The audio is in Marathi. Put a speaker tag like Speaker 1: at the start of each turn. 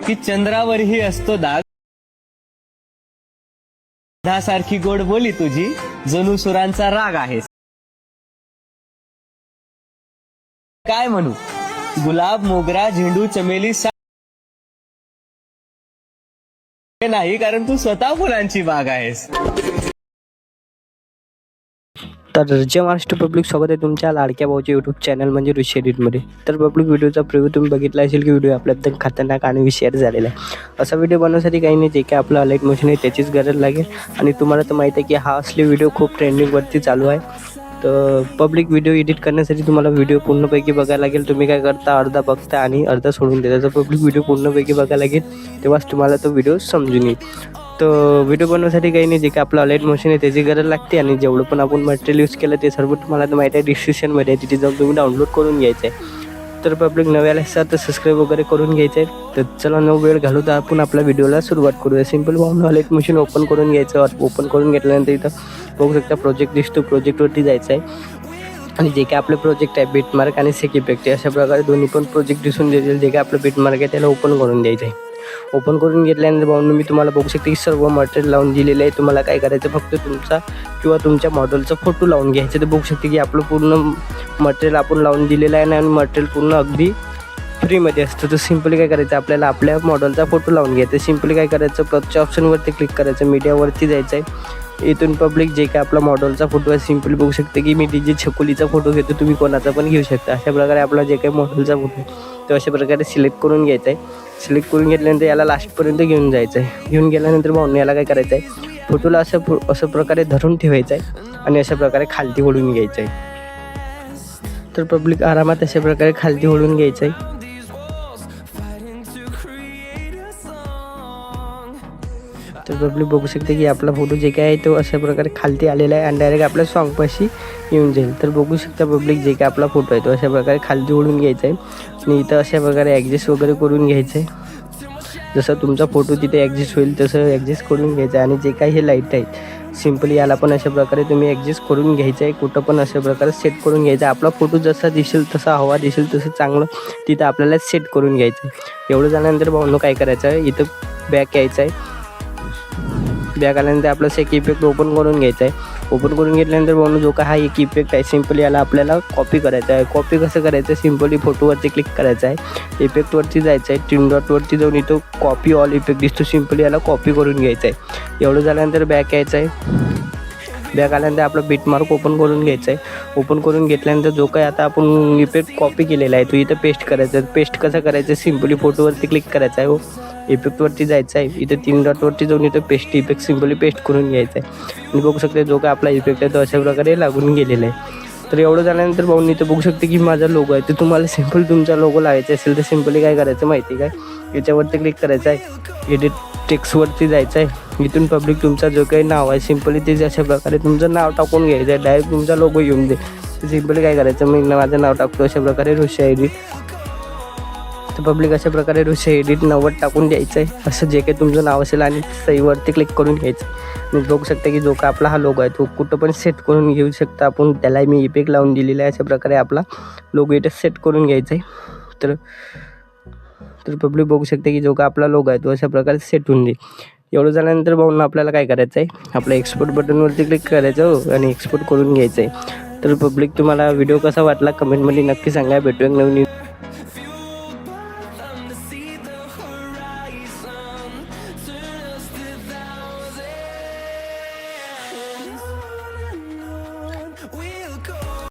Speaker 1: की चंद्रावरही असतो दाग, सारखी गोड बोली तुझी जणू सुरांचा राग आहेस. काय म्हणू, गुलाब, मोगरा, झेंडू, चमेली नाही, कारण तू स्वतः फुलांची बाग आहेस.
Speaker 2: तर जय महाराष्ट्र पब्लिक, स्वागत आहे तुमच्या लाडक्या भाऊच्या यूट्यूब चॅनल म्हणजे ऋषी एडिटमध्ये. तर पब्लिक व्हिडिओचा प्रिव्ह्यू तुम्ही बघितला असेल की व्हिडिओ आपल्या एकदम खतरनाक आणि शेअर झालेला आहे. असा व्हिडिओ बनवण्यासाठी काही नाही, जे काय आपलं लाईट मोशन आहे त्याचीच गरज लागेल. आणि तुम्हाला तर माहिती आहे की हा असले व्हिडिओ खूप ट्रेंडिंगवरती चालू आहे. तर पब्लिक व्हिडिओ एडिट करण्यासाठी तुम्हाला व्हिडिओ पूर्णपैकी बघायला लागेल. तुम्ही काय करता, अर्धा बघता आणि अर्धा सोडून देता. तर पब्लिक व्हिडिओ पूर्णपैकी बघायला लागेल, तेव्हाच तुम्हाला तो व्हिडिओ समजून येईल. तर व्हिडिओ बनवण्यासाठी काही नाही, जे काय आपलं लाईट मशीन आहे त्याची गरज लागते. आणि जेवढं पण आपण मटेरियल यूज केलं ते सर्व तुम्हाला तर माहिती आहे, डिस्क्रिप्शनमध्ये आहे, तिथे जाऊन तुम्ही डाउनलोड करून घ्यायचं आहे. तर पब्लिक नव्याला असतात तर सबस्क्राईब वगैरे करून घ्यायचं आहे. तर चला, न वेळ घालू तर आपण आपल्या व्हिडिओला सुरुवात करूया. सिम्पल पाहून लाईट मशीन ओपन करून घ्यायचं. ओपन करून घेतल्यानंतर इथं बघू शकता प्रोजेक्ट दिसतो, प्रोजेक्टवरती जायचं आहे. आणि जे काय आपले प्रोजेक्ट आहे बीटमार्क आणि सेक इफेक्ट अशा प्रकारे दोन्ही पण प्रोजेक्ट दिसून देतील. जे काय आपलं बीटमार्क आहे त्याला ओपन करून द्यायचं आहे. ओपन करून घेतल्यानंतर पाहून मी तुम्हाला बघू शकते की सर्व मटेरियल लावून दिलेलं आहे. तुम्हाला काय करायचं, फक्त तुमचा किंवा तुमच्या मॉडेलचा फोटो लावून घ्यायचा. तर बघू शकते की आपलं पूर्ण मटेरियल आपण लावून दिलेलं आहे आणि मटेरियल पूर्ण अगदी फ्रीमध्ये असतं. तर सिम्पली काय करायचं, आपल्याला आपल्या मॉडेलचा फोटो लावून घ्यायचा. सिम्पली काय करायचं, प्लसच्या ऑप्शनवरती क्लिक करायचं, मीडियावरती जायचं आहे. इथून पब्लिक जे काय आपला मॉडेलचा फोटो आहे, सिम्पली बघू शकते की मी डीजे छकुलीचा फोटो घेतो, तुम्ही कोणाचा पण घेऊ शकता. अशा प्रकारे आपला जे काही मॉडेलचा फोटो आहे तो अशा प्रकारे सिलेक्ट करून घ्यायचा आहे. सिलेक्ट करून घेतल्यानंतर याला लास्टपर्यंत घेऊन जायचं आहे. घेऊन गेल्यानंतर पाहून याला काय करायचं आहे, फोटोला असं प्रकारे धरून ठेवायचं आहे आणि अशा प्रकारे खालती ओढून घ्यायचं आहे. तर पब्लिक आरामात अशा प्रकारे खालती ओढून घ्यायचं आहे. तर पब्लिक बघू शकते की आपला फोटो जे काय आहे तो अशा प्रकारे खालती आलेला आहे आणि डायरेक्ट आपल्या सॉन्गपाशी येऊन जाईल. तर बघू शकता पब्लिक जे काय आपला फोटो आहे तो अशा प्रकारे खालती ओढून घ्यायचा आहे आणि इथं अशा प्रकारे ॲडजस्ट वगैरे करून घ्यायचं आहे. जसं तुमचा फोटो तिथे ॲडजस्ट होईल तसं ॲडजस्ट करून घ्यायचं आहे. आणि जे काही हे लाईट आहेत सिम्पली याला पण अशा प्रकारे तुम्ही ॲडजस्ट करून घ्यायचं आहे. कुठं पण अशा प्रकारे सेट करून घ्यायचं आहे. आपला फोटो जसा दिसेल तसा, हवा दिसेल तसं चांगलं तिथं आपल्याला सेट करून घ्यायचं आहे. एवढं झाल्यानंतर भाऊंनो काय करायचं आहे, इथं बॅक यायचं आहे. बॅक आल्यानंतर आपलं सेक इफेक्ट ओपन करून घ्यायचं आहे. ओपन करून घेतल्यानंतर म्हणून जो काय हा एक इफेक्ट आहे सिम्पली याला आपल्याला कॉपी करायचा आहे. कॉपी कसं करायचं, सिम्पली फोटोवरती क्लिक करायचं आहे, इफेक्टवरती जायचं आहे, तीन डॉटवरती जाऊन इथं कॉपी ऑल इफेक्ट दिसतो, सिम्पली याला कॉपी करून घ्यायचं आहे. एवढं झाल्यानंतर बॅक यायचं आहे. बॅक आल्यानंतर आपलं बीटमार्क ओपन करून घ्यायचं आहे. ओपन करून घेतल्यानंतर जो काही आता आपण इफेक्ट कॉपी केलेला आहे तो इथं पेस्ट करायचा आहे. पेस्ट कसं करायचं, सिम्पली फोटोवरती क्लिक करायचं आहे, इफेक्टवरती जायचं आहे, इथं तीन डॉटवरती जाऊन इथं पेस्ट इफेक्ट सिम्पली पेस्ट करून घ्यायचं आहे. आणि बघू शकते जो काय आपला इफेक्ट आहे तो अशा प्रकारे लागून गेलेला आहे. तर एवढं झाल्यानंतर भाऊन इथं बघू शकते की माझा लोगो आहे. तर तुम्हाला सिम्पल तुमचा लोगो लावायचा असेल तर सिम्पली काय करायचं माहिती काय, याच्यावरती क्लिक करायचं आहे, एडिट टेक्स्टवरती जायचं आहे. इथून पब्लिक तुमचा जो काही नाव आहे सिम्पली ते अशा प्रकारे तुमचं नाव टाकून घ्यायचं आहे. डायरेक्ट तुमचा लोगो येऊन दे. तर सिम्पली काय करायचं, मी माझं नाव टाकतो अशा प्रकारे ऋषी एडिट. तर पब्लिक अशा प्रकारे ऋषी एडिट 90 टाकून द्यायचं आहे. असं जे काही तुमचं नाव असेल आणि सहीवरती क्लिक करून घ्यायचं. आणि बघू शकता की जो का आपला हा लोगो आहे तो कुठं पण सेट करून घेऊ शकता आपण. त्याला मी इफेक्ट लावून दिलेला आहे. अशा प्रकारे आपला लोगो इथे सेट करून घ्यायचा आहे. तर पब्लिक बघू शकते की जो का आपला लोगो आहे तो अशा प्रकारे सेट होऊन देईल. एवढं झाल्यानंतर भाऊंना आपल्याला काय करायचं आहे, आपल्या एक्सपोर्ट बटनवरती क्लिक करायचं आणि एक्सपोर्ट करून घ्यायचं आहे. तर पब्लिक तुम्हाला व्हिडिओ कसा वाटला कमेंटमध्ये नक्की सांगा. भेटूया नवीन